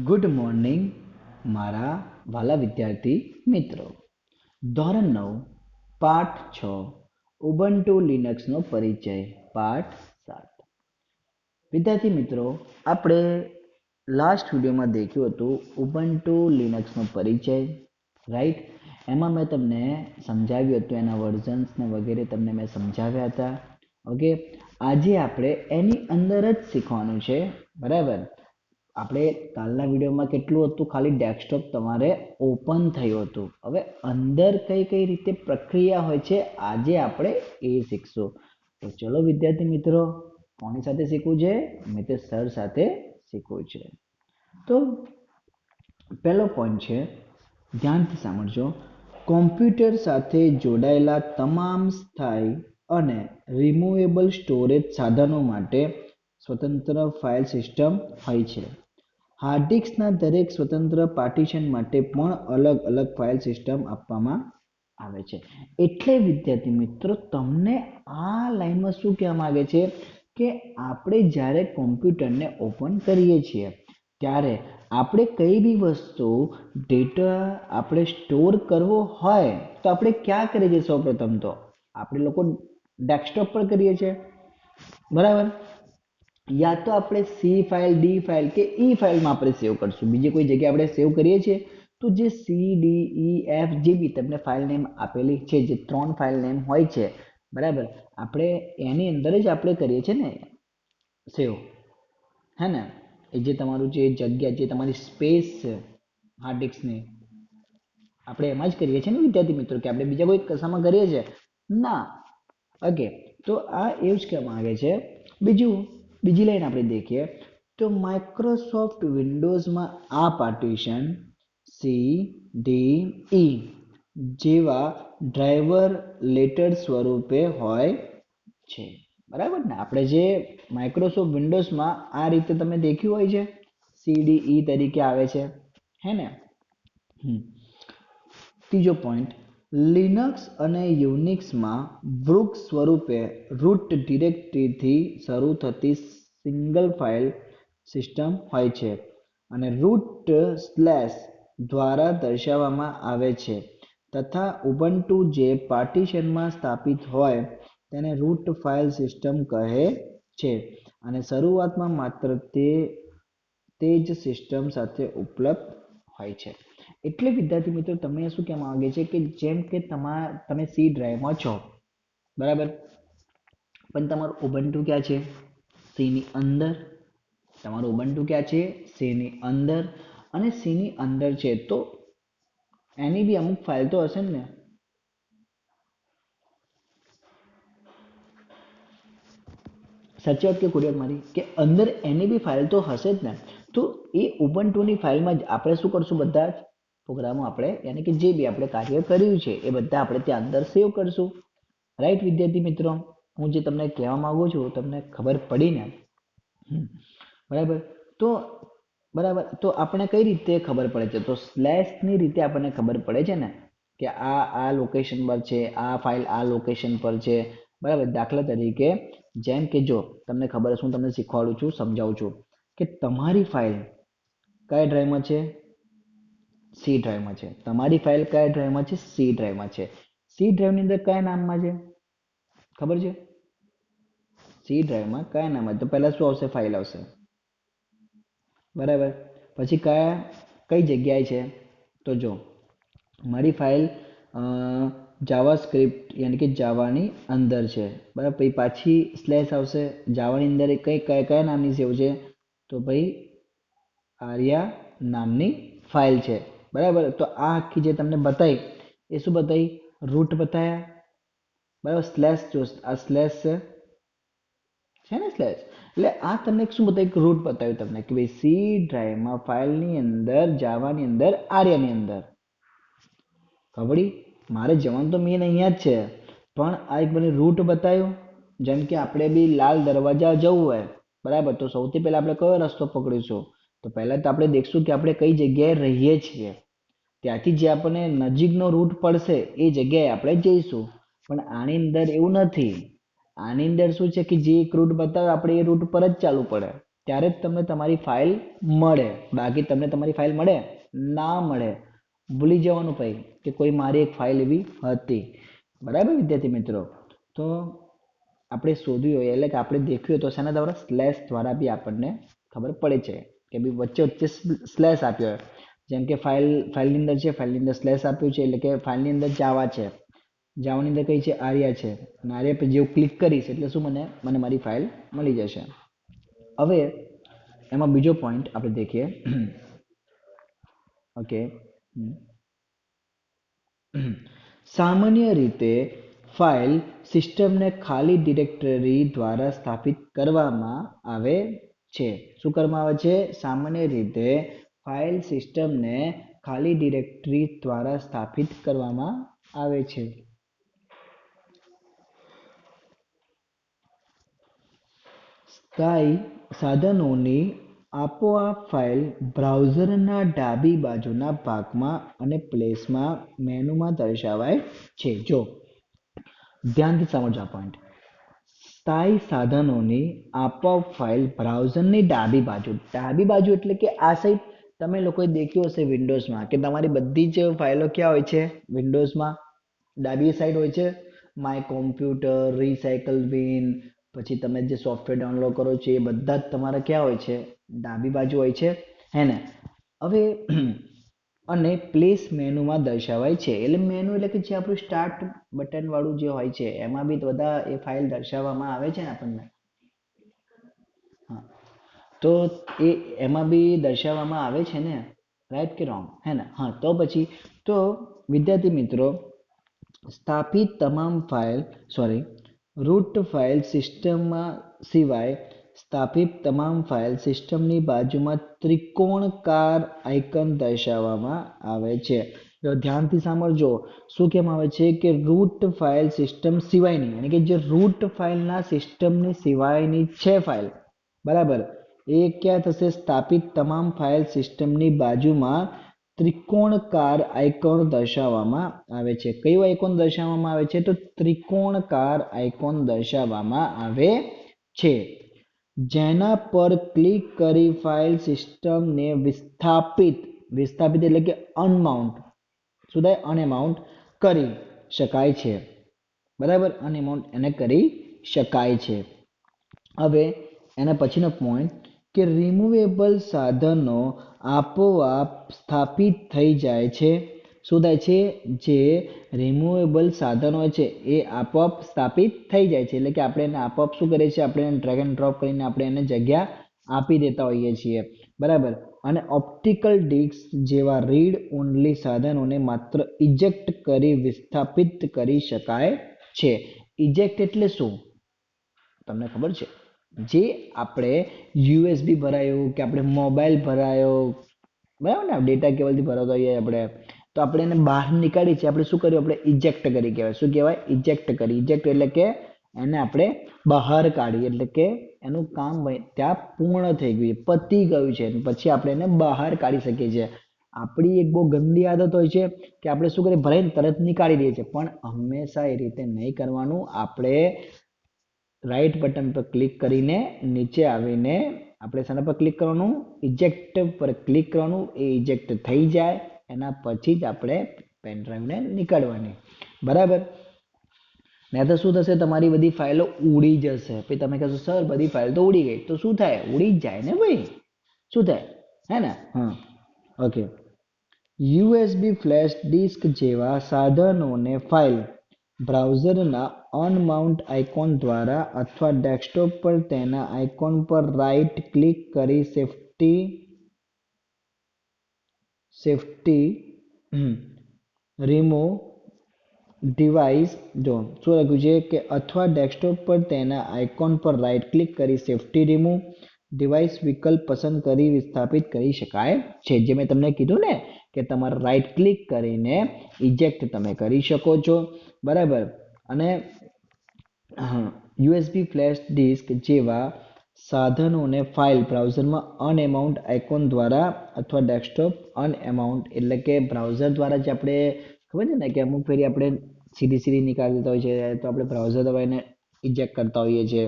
Good morning મારા વાલા વિદ્યાર્થી મિત્રો. ધોરણ 9 પાઠ 6 ઉબુન્ટુ લિનક્સનો પરિચય પાઠ 7. વિદ્યાર્થી મિત્રો, આપણે લાસ્ટ વિડીયોમાં દેખ્યું હતું ઉબુન્ટુ લિનક્સનો પરિચય, રાઈટ. એમાં મેં તમને સમજાવ્યું હતું, એના વર્ઝન્સ ને વગેરે તમને મેં સમજાવ્યા હતા. ઓકે, આજે આપણે એની અંદર જ શીખવાનું છે, બરાબર. આપણે કાલના વિડીયોમાં કેટલું હતું, ખાલી ડેસ્કટોપ તમારે ઓપન થયું હતું. હવે અંદર કઈ કઈ રીતે પ્રક્રિયા હોય છે આજે આપણે એ શીખશું. તો ચલો વિદ્યાર્થી મિત્રો, કોની સાથે શીખવું છે? મિત્ર સર સાથે શીખવું છે. તો પહેલો પોઈન્ટ છે, ધ્યાનથી સાંભળજો. કોમ્પ્યુટર સાથે જોડાયેલા તમામ સ્થાયી અને રિમૂવેબલ સ્ટોરેજ સાધનો માટે સ્વતંત્ર ફાઇલ સિસ્ટમ હોય છે. હાર્ડ ડિસ્કના દરેક સ્વતંત્ર પાર્ટીશન માટે પણ અલગ અલગ ફાઇલ સિસ્ટમ આપવામાં આવે છે. એટલે વિદ્યાર્થી મિત્રો, તમને આ લાઈનમાં શું કહેવા માંગે છે કે આપણે જ્યારે કોમ્પ્યુટરને ઓપન કરીએ છીએ ત્યારે આપણે કઈ બી વસ્તુ ડેટા આપણે સ્ટોર કરવો હોય તો આપણે ક્યાં કરીએ છીએ? સૌપ્રથમ તો આપણે લોકો ડેસ્કટોપ પર કરીએ છીએ, બરાબર. યા તો આપણે સી ફાઇલ, ડી ફાઇલ કે ઈ ફાઇલમાં આપણે સેવ કરશું. બીજી કોઈ જગ્યાએ આપણે સેવ કરીએ છીએ તો જે સી, ડી, ઈ, એફ જે બી તમને ફાઇલ નેમ આપેલી છે, જે 3 ફાઇલ નેમ હોય છે, બરાબર, આપણે એની અંદર જ આપણે કરીએ છીએ ને સેવ, હે ને? એ જે તમારું જે જગ્યા, જે તમારી સ્પેસ છે હાર્ડ ડિસ્કની, આપણે એમાં જ કરીએ છીએ ને વિદ્યાર્થી મિત્રો, કે આપણે બીજા કોઈ કશામાં કરીએ છીએ ના. ઓકે, તો આ એવું જ કહેવામાં આવે છે. બીજી લાઈન આપણે દેખીએ તો માઇક્રોસોફ્ટ વિન્ડોઝમાં આ પાર્ટીશન સી, ડી, ઈ જેવા ડ્રાઈવર લેટર સ્વરૂપે હોય છે, બરાબર ને? આપણે જે માઇક્રોસોફ્ટ વિન્ડોઝમાં આ રીતે તમે દેખ્યું હોય છે, સી, ડી, ઈ તરીકે આવે છે, હે ને? ત્રીજો પોઈન્ટ, લિનક્સ અને યુનિક્સમાં વૃક્ષ સ્વરૂપે રૂટ ડિરેક્ટરીથી શરૂ થતી સિંગલ ફાઇલ સિસ્ટમ હોય છે અને રૂટ સ્લેશ દ્વારા દર્શાવવામાં આવે છે, તથા ઉબુન્ટુ જે પાર્ટીશનમાં સ્થાપિત હોય તેને રૂટ ફાઇલ સિસ્ટમ કહે છે અને શરૂઆતમાં માત્ર તે જ સિસ્ટમ સાથે ઉપલબ્ધ હોય છે. એટલે વિદ્યાર્થી મિત્રો, તમને શું કહેવા માંગે છે કે જેમ કે તમે સી ડ્રાઈવમાં છો, બરાબર, પણ તમારું ઉબુન્ટુ ક્યાં છે? સી ની અંદર. તમારું ઉબુન્ટુ ક્યાં છે? સી ની અંદર. અને સી ની અંદર છે તો એની બી અમુક ફાઇલ તો હશે ને? સાચી વાત કે ખોટી મારી? કે અંદર એની બી ફાઇલ તો હશે જ ને. તો એ ઉબુન્ટુની ફાઇલમાં જ આપણે શું કરશું? બધા જ પ્રોગ્રામો આપણે, યાની કે જે બી આપણે કાર્ય કર્યું છે એ બધા આપણે ત્યાં અંદર સેવ કરશું, રાઈટ વિદ્યાર્થી મિત્રો? હું જે તમને કહેવા માંગુ છું તમને ખબર પડી ને? બરાબર. તો આપણે કઈ રીતે ખબર પડે છે? તો સ્લેશની રીતે આપણને ખબર પડે છે ને કે આ લોકેશન પર છે, આ ફાઇલ આ લોકેશન પર છે, બરાબર. દાખલા તરીકે જેમ કે જો તમને ખબર હશે, હું તમને શીખવાડું છું, સમજાવું છું કે તમારી ફાઇલ કયા ડ્રાઈવમાં છે? સી ડ્રાઈવમાં છે. તમારી ફાઇલ કયા ડ્રાઈવમાં છે? સી ડ્રાઈવમાં છે. સી ડ્રાઈવની અંદર કયા નામમાં છે? ખબર છે? સી ડ્રાઈવમાં કયા નામમાં? તો પહેલા શું આવશે? ફાઇલ આવશે, બરાબર. પછી કઈ જગ્યાએ છે? તો જો મારી ફાઇલ જાવા સ્ક્રિપ્ટ યાની કે જાવાની અંદર છે, બરાબર. પછી પાછી સ્લેશ આવશે. જાવાની અંદર કયા નામની સેવ છે? તો ભાઈ આર્યા નામની ફાઇલ છે, બરાબર. તો આ આખી જે તમને બતાવી એ શું બતાવી? રૂટ બતાવ્યા, બરાબર. સ્લેશ જો આ સ્લેશ છે ને, સ્લેશ. એટલે આ તમને શું બતાવ્યું? રૂટ બતાવ્યું તમને કે ભાઈ સી ડ્રાઈવમાં ફાઇલની અંદર, જાવાની અંદર, આર્યાની અંદર. ખબર? મારે જવાનું તો મેન અહીંયા જ છે, પણ આ એક મને રૂટ બતાવ્યું. જેમ કે આપણે બી લાલ દરવાજા જવું હોય, બરાબર, તો સૌથી પહેલા આપણે કયો રસ્તો પકડીશું? તો પહેલા તો આપણે દેખશું કે આપણે કઈ જગ્યાએ રહીએ છીએ, ત્યાંથી જે આપણને નજીકનો રૂટ પડશે એ જગ્યાએ આપણે જઈશું. પણ આની અંદર એવું નથી. આની અંદર શું છે કે જે એક રૂટ બતાવે આપણે એ રૂટ પર જ ચાલવું પડે. ત્યારે જ તમને તમારી ફાઇલ મળે, બાકી તમને તમારી ફાઇલ મળે ના મળે. ભૂલી જવાનું ભાઈ કે કોઈ મારી એક ફાઇલ એવી હતી. બરાબર વિદ્યાર્થી મિત્રો, તો આપણે શોધ્યું હોય એટલે કે આપણે દેખ્યું હોય તો શેના દ્વારા સ્લેશ દ્વારા બી આપણને ખબર પડે છે કે ભાઈ વચ્ચે વચ્ચે સ્લેશ આપ્યો હોય. જેમ કે ફાઇલની અંદર છે, ફાઇલની અંદર સ્લેશ આપ્યું છે એટલે કે ફાઇલની અંદર જાવા છે, જાવાની અંદર કઈ છે આર્યા છે, અને આર્યા પર જેવું ક્લિક કરીશ એટલે શું મને મારી ફાઇલ મળી જશે. હવે એમાં બીજો પોઈન્ટ આપણે દેખીએ. ઓકે, સામાન્ય રીતે ફાઇલ સિસ્ટમને ખાલી ડિરેક્ટરી દ્વારા સ્થાપિત કરવામાં આવે છે. શું કરવામાં આવે છે? સામાન્ય રીતે ફાઇલ સિસ્ટમને ખાલી ડિરેક્ટરી દ્વારા સ્થાપિત કરવામાં આવે છે. સ્થાયી સાધનોની આપોઆપ ફાઇલ બ્રાઉઝરના ડાબી બાજુના ભાગમાં અને પ્લેસમાં મેનુમાં દર્શાવાય છે. જો ધ્યાનથી સમજો આ પોઈન્ટ. સ્થાયી સાધનોની આપોઆપ ફાઇલ બ્રાઉઝરની ડાબી બાજુ એટલે કે આ સાઈડ તમે લોકોએ દેખ્યું હશે વિન્ડોઝમાં કે તમારી બધી જ ફાઇલો ક્યાં હોય છે? વિન્ડોઝમાં ડાબી સાઈડ હોય છે. માય કોમ્પ્યુટર, રિસાયકલ બિન, પછી તમે જે સોફ્ટવેર ડાઉનલોડ કરો છો એ બધા જ તમારા ક્યાં હોય છે? ડાબી બાજુ હોય છે, હે ને? હવે અને પ્લેસ મેનુમાં દર્શાવાય છે. એટલે મેનુ એટલે કે જે આપણું સ્ટાર્ટ બટન વાળું જે હોય છે એમાં બી બધા એ ફાઇલ દર્શાવવામાં આવે છે ને આપણને. હા, તો એ એમાં બી દર્શાવવામાં આવે છે ને, રાઈટ કે રોંગ? હે ને? હા, તો પછી તો વિદ્યાર્થી મિત્રો, સ્થાપિત તમામ ફાઇલ રૂટ ફાઇલ સિસ્ટમમાં સિવાય સ્થાપિત તમામ ફાઇલ સિસ્ટમની બાજુમાં ત્રિકોણાકાર આઇકન દર્શાવવામાં આવે છે. તો ધ્યાનથી સાંભળજો, શું કહેવામાં આવે છે કે રૂટ ફાઇલ સિસ્ટમ સિવાયની, એટલે કે જે રૂટ ફાઇલના સિસ્ટમની સિવાયની છે ફાઇલ, બરાબર, એ ક્યાં થશે? સ્થાપિત તમામ ફાઇલ સિસ્ટમની બાજુમાં ત્રિકોણાકાર આઇકોન દર્શાવવામાં આવે છે. કયું આઇકોન દર્શાવવામાં આવે છે? તો ત્રિકોણાકાર આઇકોન દર્શાવવામાં આવે છે. જેના પર ક્લિક કરી ફાઇલ સિસ્ટમને વિસ્થાપિત એટલે કે અનમાઉન્ટ, શું થાય? અનમાઉન્ટ કરી શકાય છે. બરાબર, અનમાઉન્ટ એને કરી શકાય છે. હવે એના પછીનો પોઈન્ટ કે રિમૂવેબલ સાધનો આપોઆપ સ્થાપિત થઈ જાય છે. શું થાય છે? જે રિમૂવેબલ સાધનો છે એ આપોઆપ સ્થાપિત થઈ જાય છે. એટલે કે આપણે એને આપોઆપ શું કરીએ છીએ? આપણે એને ડ્રેગ એન્ડ ડ્રોપ કરીને આપણે એને જગ્યા આપી દેતા હોઈએ છીએ. બરાબર, અને ઓપ્ટિકલ ડિસ્ક જેવા રીડ ઓનલી સાધનોને માત્ર ઇજેક્ટ કરી વિસ્થાપિત કરી શકાય છે. ઇજેક્ટ એટલે શું? તમને ખબર છે? જે આપણે યુએસબી ભરાયું કે આપણે મોબાઈલ ભરાયો, બરાબર ને, ડેટા કેબલથી ભરાવતા હોઈએ આપણે, તો આપણે એને બહાર નીકાળી છે, આપણે શું કર્યું? આપણે ઇજેક્ટ કરી કહેવાય. શું કહેવાય? ઇજેક્ટ કરી. ઇજેક્ટ એટલે કે એને આપણે બહાર કાઢી, એટલે કે એનું કામ ત્યાં પૂર્ણ થઈ ગયું, પતી ગયું છે, પછી આપણે એને બહાર કાઢી શકીએ છીએ. આપણી એક બહુ ગંદી આદત હોય છે કે આપણે શું કરીએ? ભરાઈને તરત નીકાળી દઈએ છીએ, પણ હંમેશા એ રીતે નહીં કરવાનું. આપણે રાઈટ બટન પર ક્લિક કરીને નીચે આવીને આપણે શાના પર ક્લિક કરવાનું? ઇજેક્ટ પર ક્લિક કરવાનું. એ ઇજેક્ટ થઈ જાય એના પછી જ આપણે પેન ડ્રાઈવને નીકાળવાની. બરાબર, નહીં તો શું થશે? તમારી બધી ફાઇલો ઉડી જશે. પછી તમે કહેશો સર બધી ફાઇલ તો ઉડી ગઈ. તો શું થાય? ઉડી જ જાય ને ભાઈ. શું થાય? હે ને? હા, ઓકે. યુએસબી ફ્લેશ ડિસ્ક જેવા સાધનોને ફાઇલ બ્રાઉઝરના અનમાઉન્ટ આઇકોન દ્વારા અથવા ડેસ્કટોપ પર તેના આઇકોન પર રાઇટ ક્લિક કરી સેફટી રિમૂવ ડિવાઇસ, જો શું લખ્યું છે કે અથવા ડેસ્કટોપ પર તેના આઇકોન પર રાઇટ ક્લિક કરી સેફટી રિમૂવ ડિવાઇસ વિકલ્પ પસંદ કરી વિસ્થાપિત કરી શકાય છે. જે મેં તમને કીધું ને કે તમારે રાઇટ ક્લિક કરીને ઇજેક્ટ તમે કરી શકો છો. બરાબર, અને યુએસબી ફ્લેશ ડિસ્ક જેવા સાધનોને ફાઇલ બ્રાઉઝરમાં અનએમાઉન્ટ આઇકોન દ્વારા અથવા ડેસ્કટોપ અનએમાઉન્ટ એટલે કે બ્રાઉઝર દ્વારા જે આપણે ખબર છે ને કે અમુક ફેરી આપણે સીધી નીકાળી દેતા હોય છે, તો આપણે બ્રાઉઝર દ્વારા એને ઇજેક્ટ કરતા હોઈએ છીએ.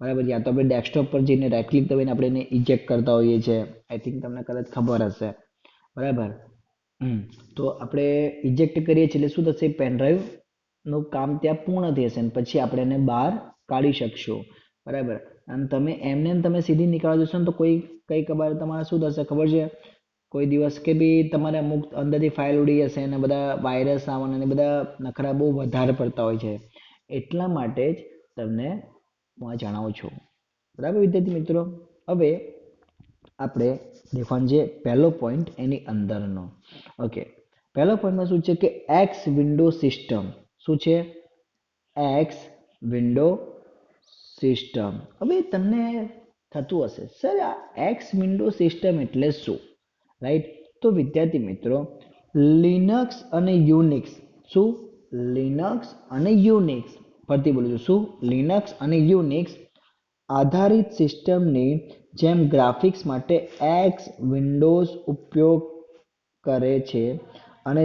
બરાબર, યા તો આપણે ડેસ્કટોપ પર જઈને રાઈટ ક્લિક દબાવીને આપણે એને ઇજેક્ટ કરતા હોઈએ છીએ. આઈ થિંક તમને કદાચ ખબર હશે. બરાબર. તો આપણે ઇજેક્ટ કરીએ છીએ એટલે શું થશે, પેનડ્રાઈવનું કામ ત્યાં પૂર્ણ થશે અને પછી આપણે એને બહાર કાઢી શકશું. બરાબર. અને તમે એમને તમે સીધી નીકાળવા જશો ને તો કોઈ કઈ ખબર તમારે શું થશે ખબર છે, કોઈ દિવસ કે બી તમારે અમુક અંદરથી ફાઇલ ઉડી જશે અને બધા વાયરસ આવવાના અને બધા નખરા બહુ વધારે પડતા હોય છે. એટલા માટે જ તમને હું આ જણાવું છું. બરાબર વિદ્યાર્થી મિત્રો. હવે આપણે દેખવાનું છે પહેલો પોઈન્ટ એની અંદરનો. ઓકે, પહેલો પોઈન્ટમાં શું છે કે એક્સ વિન્ડો સિસ્ટમ. શું છે? X window system. હવે તમને થતું હશે સર આ એક્સ વિન્ડો સિસ્ટમ એટલે શું, રાઈટ? તો વિદ્યાર્થી મિત્રો, લિનક્સ અને યુનિક્સ, શું? લિનક્સ અને યુનિક્સ, ફરીથી બોલું છું, શું? લિનક્સ અને યુનિક્સ આધારિત સિસ્ટમની જેમ ગ્રાફિક્સ માટે એક્સ વિન્ડોઝ ઉપયોગ કરે છે અને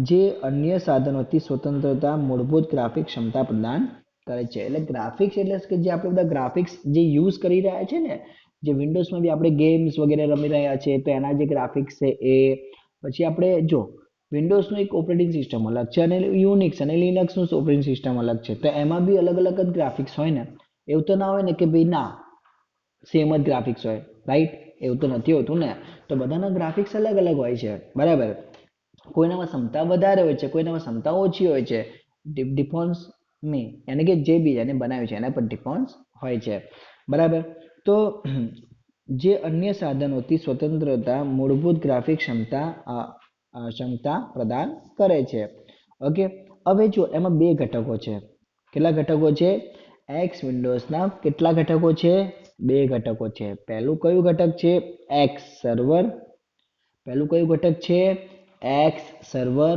જે અન્ય સાધનોથી સ્વતંત્રતા મૂળભૂત ગ્રાફિક ક્ષમતા પ્રદાન કરે છે. એટલે ગ્રાફિક્સ એટલે કે જે આપણે બધા ગ્રાફિક્સ જે યુઝ કરી રહ્યા છે ને, જે વિન્ડોઝમાં બી આપણે ગેમ્સ વગેરે રમી રહ્યા છે તો એના જે ગ્રાફિક્સ છે એ, પછી આપણે જો વિન્ડોઝનું એક ઓપરેટિંગ સિસ્ટમ અલગ છે અને યુનિક્સ અને લિનક્સનું ઓપરેટિંગ સિસ્ટમ અલગ છે, તો એમાં બી અલગ અલગ જ ગ્રાફિક્સ હોય ને. એવું તો ના હોય ને કે ભાઈ ના સેમ જ ગ્રાફિક્સ હોય, રાઈટ? એવું તો નથી હોતું ને. તો બધાના ગ્રાફિક્સ અલગ અલગ હોય છે. બરાબર. કોઈનામાં ક્ષમતા વધારે હોય છે, કોઈનામાં ક્ષમતા ઓછી હોય છે. ડિફોન્સ મી એને કે જે બી એને બનાવ્યું છે એના પર ડિફોન્સ હોય છે. બરાબર. તો જે અન્ય સાધનોથી સ્વતંત્રતા મૂળભૂત ગ્રાફિક ક્ષમતા પ્રદાન કરે છે. ઓકે, હવે જો એમાં બે ઘટકો છે. કેટલા ઘટકો છે? એક્સ વિન્ડોઝના કેટલા ઘટકો છે? બે ઘટકો છે. પહેલું કયું ઘટક છે? X server. પહેલું કયું ઘટક છે? X server.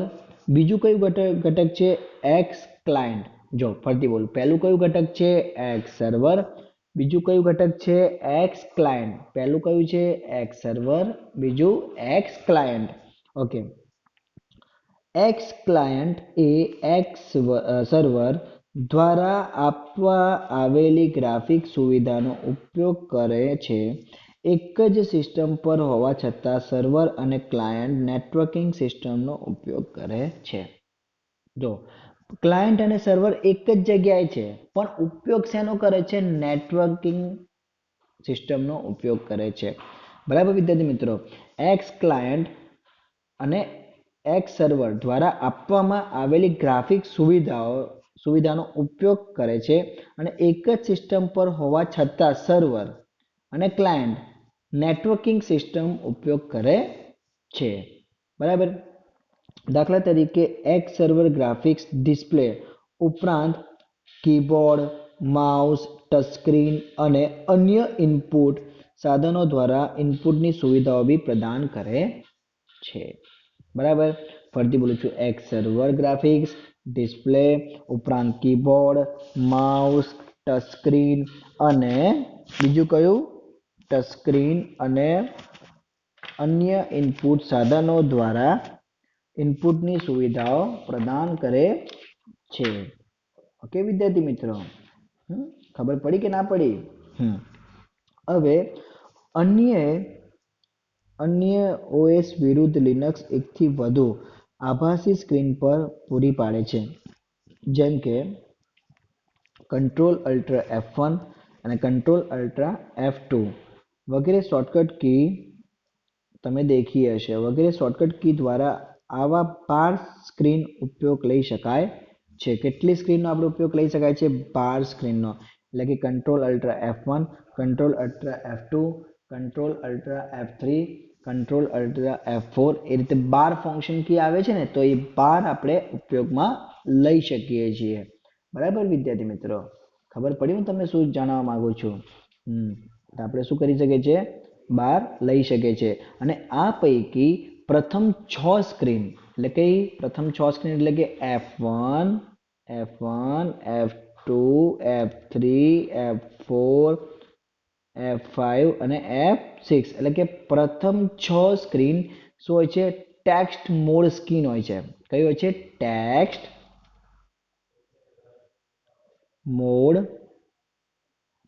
બીજું કયું ઘટક છે? X client. જો ફરીથી બોલું, પહેલું કયું ઘટક છે? X server. બીજું કયું ઘટક છે? X client. પહેલું કયું છે? X server. બીજું X client. Okay, X client એ એક્સ સર્વર દ્વારા આપવા આવેલી ગ્રાફિક સુવિધાનો ઉપયોગ કરે છે. એક જ સિસ્ટમ પર હોવા છતાં સર્વર અને ક્લાયન્ટ નેટવર્કિંગ સિસ્ટમનો ઉપયોગ કરે છે. જો ક્લાયન્ટ અને સર્વર એક જ જગ્યાએ છે પણ ઉપયોગ શેનો કરે છે? નેટવર્કિંગ સિસ્ટમનો ઉપયોગ કરે છે. બરાબર વિદ્યાર્થી મિત્રો. એક્સ ક્લાયન્ટ અને એક્સ સર્વર દ્વારા આપવામાં આવેલી ગ્રાફિક સુવિધાનો ઉપયોગ કરે છે અને એક જ સિસ્ટમ પર હોવા છતાં સર્વર અને ક્લાયન્ટ નેટવર્કિંગ સિસ્ટમ ઉપયોગ કરે છે. બરાબર. દાખલા તરીકે એક્સ સર્વર ગ્રાફિક્સ ડિસ્પ્લે ઉપરાંત કીબોર્ડ, માઉસ, ટચસ્ક્રીન અને અન્ય ઇનપુટ સાધનો દ્વારા ઇનપુટની સુવિધાઓ બી પ્રદાન કરે છે. બરાબર. ફરીથી બોલું છું, એક્સ સર્વર ગ્રાફિક્સ ડિસ્પ્લે ઉપરાંત કીબોર્ડ, માઉસ, ટચસ્ક્રીન અને બીજું કયું? ટચસ્ક્રીન અને અન્ય ઇનપુટ સાધનો દ્વારા ઇનપુટની સુવિધાઓ પ્રદાન કરે છે. ઓકે વિદ્યાર્થી મિત્રો, ખબર પડી કે ના પડી? હવે અન્ય ઓએસ વિરુદ્ધ લિનક્સ એકથી વધુ આભાસી સ્ક્રીન પર પૂરી પાડે છે, જેમ કે કંટ્રોલ અલ્ટ્રા F1 અને કંટ્રોલ અલ્ટ્રા F2 વગેરે શોર્ટકટ કી તમે દેખી હશે. વગેરે શોર્ટકટ કી દ્વારા આવા 12 સ્ક્રીન ઉપયોગ લઈ શકાય છે. કેટલી સ્ક્રીનનો આપણે ઉપયોગ લઈ શકાય છે? 12 સ્ક્રીનનો. એટલે કે control ultra F1, control ultra F2, control ultra F3, control ultra F4, એ રીતે 12 ફંક્શન કી આવે છે ને, તો એ 12 આપણે ઉપયોગમાં લઈ શકીએ છીએ. બરાબર વિદ્યાર્થી મિત્રો, ખબર પડી હું તમને શું જાણવા માંગુ છું? આપણે શું કરી શકીએ છીએ? 12 લઈ શકીએ છીએ. અને આ પૈકી પ્રથમ 6 સ્ક્રીન એટલે કે પ્રથમ 6 સ્ક્રીન એટલે કે F1, F2, F3, F4, F5 અને F6 એટલે કે પ્રથમ 6 સ્ક્રીન શું હોય છે? ટેક્સ્ટ મોડ સ્ક્રીન હોય છે. કઈ હોય છે? ટેક્સ્ટ મોડ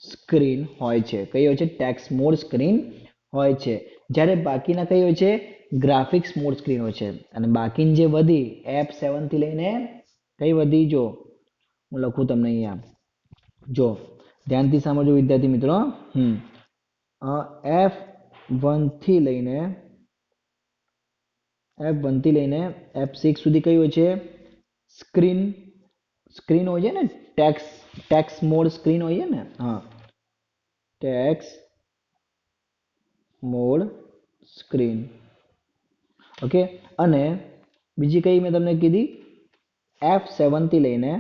સ્ક્રીન હોય છે. કઈ હોય છે? ટેક્સ્ટ મોડ સ્ક્રીન હોય છે. જ્યારે બાકીના કઈ હોય છે? ગ્રાફિક્સ મોડ સ્ક્રીન હોય છે. અને બાકીની જે વધી F7 થી લઈને કઈ વધી જો હું લખું તમને અહીંયા જો ધ્યાનથી સમજો વિદ્યાર્થી મિત્રો. F1 થી લઈને F6 સુધી કઈ હોય છે? સ્ક્રીન સ્ક્રીન હોય છે ને, ટેક્સ મોડ સ્ક્રીન હોય છે ને, હા, ટેક્સ મોડ સ્ક્રીન. ઓકે, અને બીજી કઈ મેં તમને કીધી F7 થી લઈને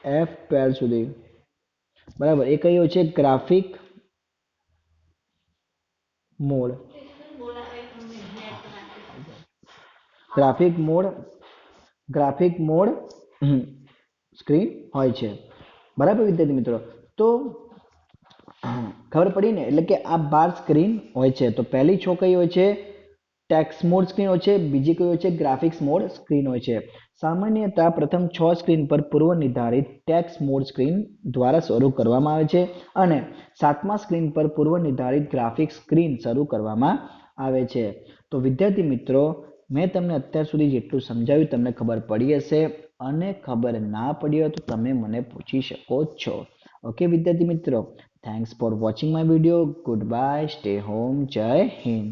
F12 સુધી, બરાબર. એ કઈ હોય છે? Graphic mode. Graphic mode screen હોય છે, બરાબર વિદ્યાર્થી મિત્રો. તો ખબર પડી ને, એટલે કે આ 12 સ્ક્રીન હોય છે. તો પહેલી 6 કઈ હોય છે? ટેક્સ્ટ મોડ સ્ક્રીન હોય છે. બીજી કઈ હોય છે? ગ્રાફિક્સ મોડ સ્ક્રીન હોય છે. સામાન્યતઃ પ્રથમ 6 સ્ક્રીન પર પૂર્વ નિર્ધારિત ટેક્સ્ટ મોડ સ્ક્રીન દ્વારા શરૂ કરવામાં આવે છે અને 7મા સ્ક્રીન પર પૂર્વ નિર્ધારિત ગ્રાફિક્સ સ્ક્રીન શરૂ કરવામાં આવે છે. તો વિદ્યાર્થી મિત્રો, મેં તમને અત્યાર સુધી જેટલું સમજાવ્યું તમને ખબર પડી હશે, અને ખબર ના પડી હોય તો તમે મને પૂછી શકો છો. ઓકે વિદ્યાર્થી મિત્રો, thanks for watching my video. Good bye, stay home, જય હિન્દ.